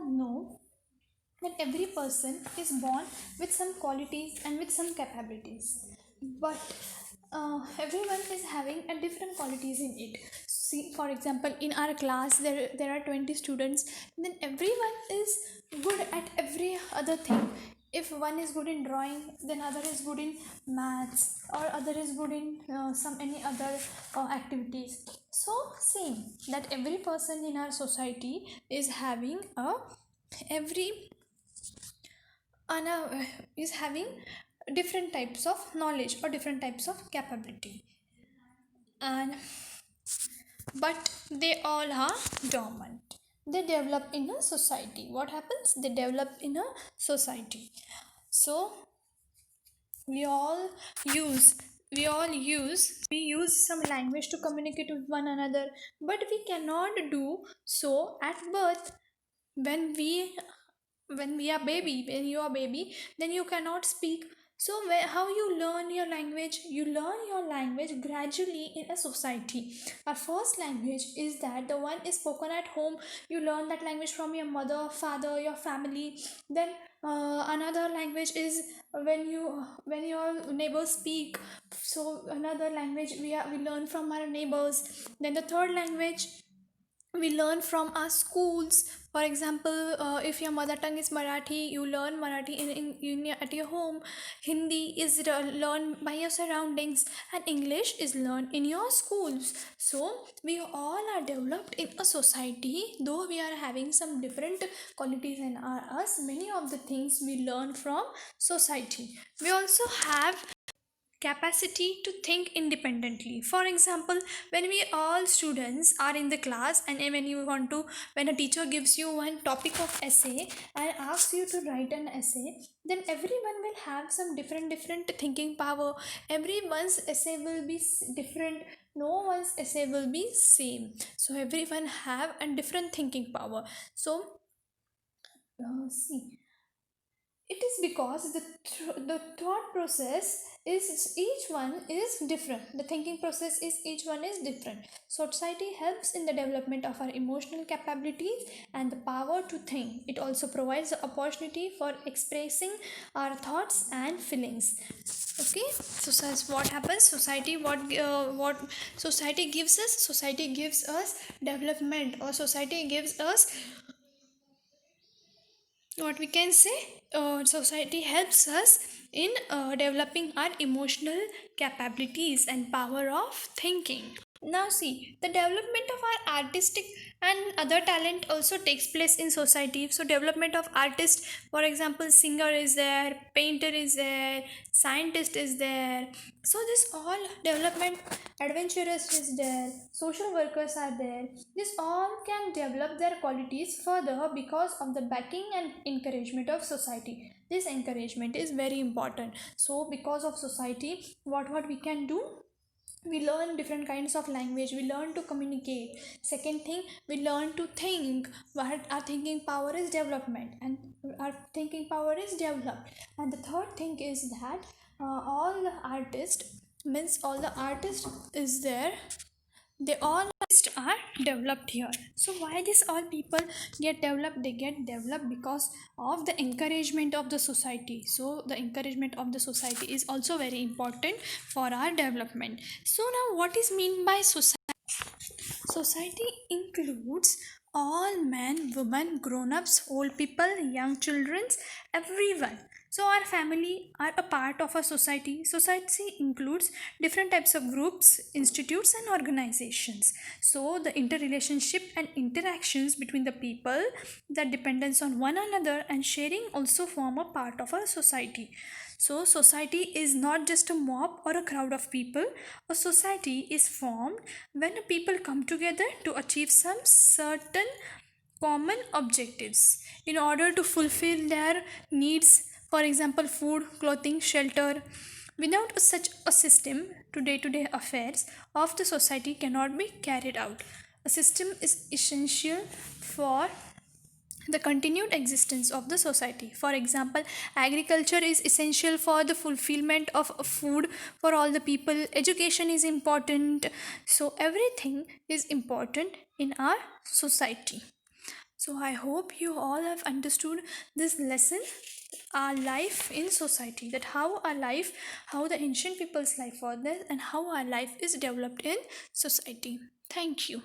know that every person is born with some qualities and with some capabilities, but everyone is having a different qualities in it. See, for example, in our class there are 20 students, then everyone is good at every other thing. If one is good in drawing, then other is good in maths, or other is good in some any other activities. So same, that every person in our society is having a every Anna is having different types of knowledge or different types of capability, and but they all are dormant. They develop in a society. What happens? They develop in a society. So we all use we use some language to communicate with one another, but we cannot do so at birth. When we when we are baby when you are baby, then you cannot speak. So how you learn your language? You learn your language gradually in a society. Our first language is that the one is spoken at home. You learn that language from your mother, father, your family. Then another language is when your neighbors speak. So another language we learn from our neighbors. Then the third language we learn from our schools. For example, if your mother tongue is Marathi, you learn Marathi at your home. Hindi is learned by your surroundings, and English is learned in your schools. So we all are developed in a society. Though we are having some different qualities in us, many of the things we learn from society. We also have capacity to think independently. For example, when we all students are in the class, and when a teacher gives you one topic of essay and asks you to write an essay, then everyone will have some different thinking power. Everyone's essay will be different. No one's essay will be same. So everyone have a different thinking power. So see, it is because the thought process is each one is different. The thinking process is each one is different. Society helps in the development of our emotional capabilities and the power to think. It also provides the opportunity for expressing our thoughts and feelings. Okay, so what happens? What society gives us? Society gives us development, or society gives us what we can say. Society helps us in developing our emotional capabilities and power of thinking. Now see, the development of our artistic and other talent also takes place in society. So development of artist, for example, singer is there, painter is there, scientist is there. So this all development, adventurous is there, social workers are there. This all can develop their qualities further because of the backing and encouragement of society. This encouragement is very important. So because of society, what we can do, we learn different kinds of language, we learn to communicate. Second thing, we learn to think. What our thinking power is development, and our thinking power is developed. And the third thing is that all the artists, means all the artists is there, they all are developed here. So why this all people get developed? They get developed because of the encouragement of the society. So the encouragement of the society is also very important for our development. So now, what is mean by society? Society includes all men, women, grown-ups, old people, young children, everyone. So our family are a part of a society. Society includes different types of groups, institutes and organizations. So the interrelationship and interactions between the people, the dependence on one another and sharing also form a part of a society. So society is not just a mob or a crowd of people. A society is formed when people come together to achieve some certain common objectives in order to fulfill their needs. For example, food, clothing, shelter. Without such a system, to day affairs of the society cannot be carried out. A system is essential for the continued existence of the society. For example, agriculture is essential for the fulfillment of food for all the people. Education is important. So everything is important in our society. So I hope you all have understood this lesson, our life in society, that how the ancient people's life was there, and how our life is developed in society. Thank you.